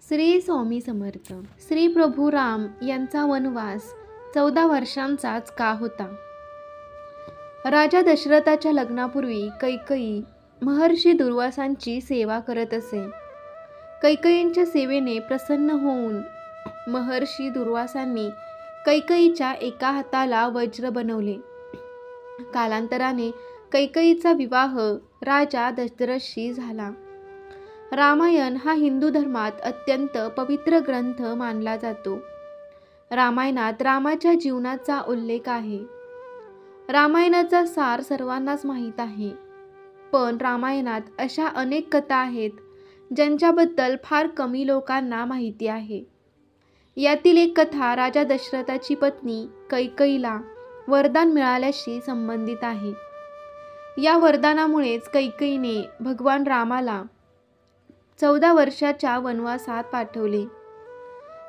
श्री स्वामी समर्थ. श्री प्रभू राम यांचा वनवास 14 वर्षांचाच का होता. राजा दशरथाच्या लग्नापूर्वी कैकेयी महर्षी दुर्वासांची सेवा करत असे. कैकेयींच्या सेवेने प्रसन्न होऊन महर्षी दुर्वासांनी कैकेयीच्या एका हाताला वज्र बनवले. कालांतराने कैकेयीचा विवाह राजा दशरथशी झाला. रामायण हा हिंदू धर्मात अत्यंत पवित्र ग्रंथ मानला जातो. रामायणात रामाच्या जीवनाचा उल्लेख आहे. रामायणाचा सार सर्वांनाच माहीत आहे, पण रामायणात अशा अनेक कथा आहेत ज्यांच्याबद्दल फार कमी लोकांना माहिती आहे. यातील एक कथा राजा दशरथाची पत्नी कैकेयीला वरदान मिळाल्याशी संबंधित आहे. या वरदानामुळेच कैकेयीने भगवान रामाला 14 वर्षाच्या वनवासात पाठवले.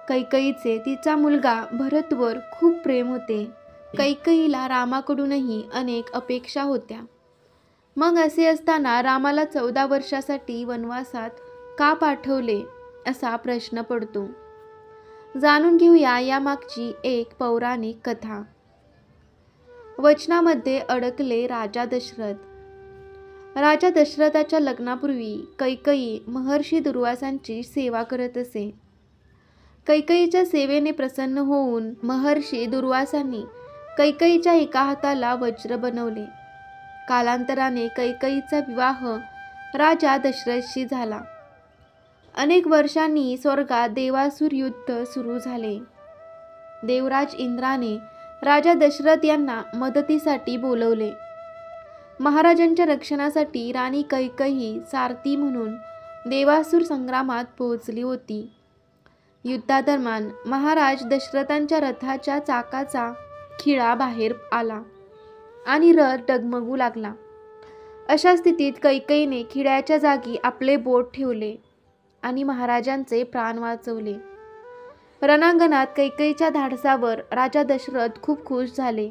कैकेयीचे तिचा मुलगा भरतवर खूप प्रेम होते. कैकेयीला रामाकडूनही अनेक अपेक्षा होत्या. मग असे असताना रामाला 14 वर्षासाठी वनवासात का पाठवले असा प्रश्न पडतो. जाणून घेऊया यामागची एक पौराणिक कथा. वचनामध्ये अडकले राजा दशरथ. राजा दशरथाच्या लग्नापूर्वी कैकेयी महर्षी दुर्वासांची सेवा करत असे. कैकेयीच्या सेवेने प्रसन्न होऊन महर्षी दुर्वासांनी कैकेयीच्या एका हाताला वज्र बनवले. कालांतराने कैकेयीचा विवाह राजा दशरथशी झाला. अनेक वर्षांनी स्वर्गात देवासुर युद्ध सुरू झाले. देवराज इंद्राने राजा दशरथ यांना मदतीसाठी बोलवले. महाराजांच्या रक्षणासाठी राणी कैकेयी सारथी म्हणून देवासुर संग्रामात पोहोचली होती. युद्धादरम्यान महाराज दशरथांच्या रथाच्या चाकाचा खिळा बाहेर आला आणि रथ डगमगू लागला. अशा स्थितीत कैकेयीने खिळ्याच्या जागी आपले बोट ठेवले आणि महाराजांचे प्राण वाचवले. रणांगणात कैकेयीच्या धाडसावर राजा दशरथ खूप खुश झाले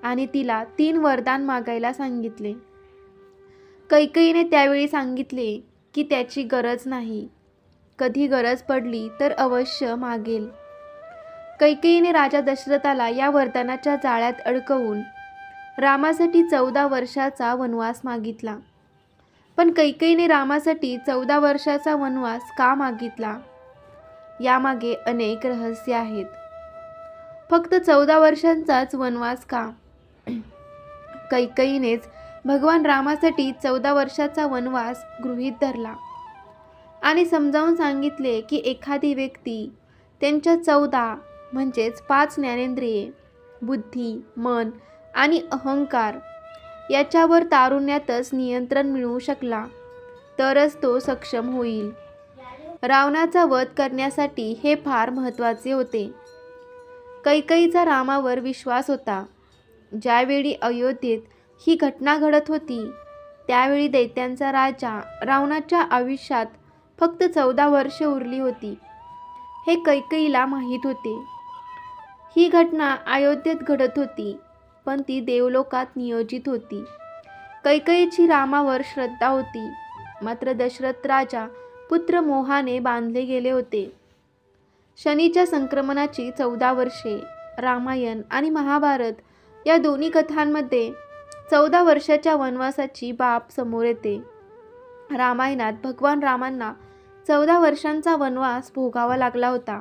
आणि तिला 3 वरदान मागायला सांगितले. कैकेयीने त्यावेळी सांगितले की त्याची गरज नाही, कधी गरज पडली तर अवश्य मागेल. कैकेयीने राजा दशरथाला या वरदानाच्या जाळ्यात अडकवून रामासाठी 14 वर्षाचा वनवास मागितला. पण कैकेयीने रामासाठी 14 वर्षाचा वनवास का मागितला यामागे अनेक रहस्य आहेत. फक्त 14 वर्षांचाच वनवास का? कैकेयीनेच भगवान रामासाठी 14 वर्षाचा वनवास गृहीत धरला आणि समजावून सांगितले की एखादी व्यक्ती त्यांच्या 14 म्हणजेच 5 ज्ञानेंद्रिये, बुद्धी, मन आणि अहंकार याच्यावर तारुण्यातच नियंत्रण मिळवू शकला तरच तो सक्षम होईल. रावणाचा वध करण्यासाठी हे फार महत्त्वाचे होते. कैकेयीचा रामावर विश्वास होता. ज्यावेळी अयोध्येत ही घटना घडत होती त्यावेळी दैत्यांचा राजा रावणाच्या आयुष्यात फक्त 14 वर्षे उरली होती. हे कैकेयीला माहीत होते. ही घटना अयोध्येत घडत होती, पण ती देवलोकात नियोजित होती. कैकेयीची रामावर श्रद्धा होती, मात्र दशरथ राजा पुत्र मोहाने बांधले गेले होते. शनीच्या संक्रमणाची 14 वर्षे. रामायण आणि महाभारत या दोन्ही कथांमध्ये 14 वर्षाच्या वनवासाची बाब समोर येते. रामायणात भगवान रामांना 14 वर्षांचा वनवास भोगावा लागला होता.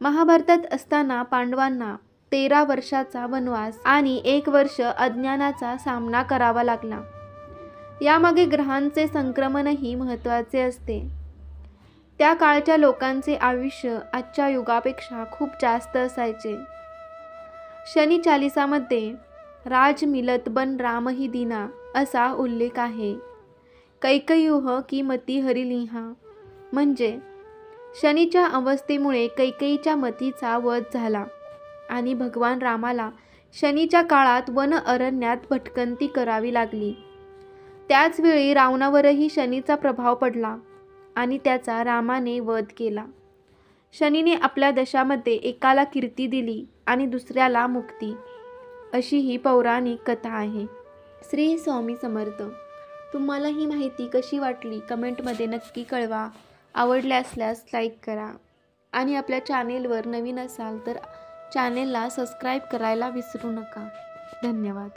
महाभारतात असताना पांडवांना 13 वर्षाचा वनवास आणि 1 वर्ष अज्ञानाचा सामना करावा लागला. यामागे ग्रहांचे संक्रमणही महत्त्वाचे असते. त्या काळच्या लोकांचे आयुष्य आजच्या युगापेक्षा खूप जास्त असायचे. शनी चालिसामध्ये राज मिलत बन रामही दीना असा उल्लेख आहे. कैकेयूह की मती हरिलिहा म्हणजे शनीच्या अवस्थेमुळे कैकेयीच्या मतीचा वध झाला आणि भगवान रामाला शनीच्या काळात वन अरण्यात भटकंती करावी लागली. त्याचवेळी रावणावरही शनीचा प्रभाव पडला आणि त्याचा रामाने वध केला. शनीने आपल्या दशामध्ये एकाला कीर्ती दिली आणि दुसऱ्याला मुक्ती, अशी ही पौराणिक कथा आहे. श्री स्वामी समर्थ. तुम्हाला ही माहिती कशी वाटली कमेंटमध्ये नक्की कळवा आवडले असल्यास लाईक करा आणि आपल्या चॅनेलवर नवीन असाल तर चॅनेलला सबस्क्राईब करायला विसरू नका. धन्यवाद.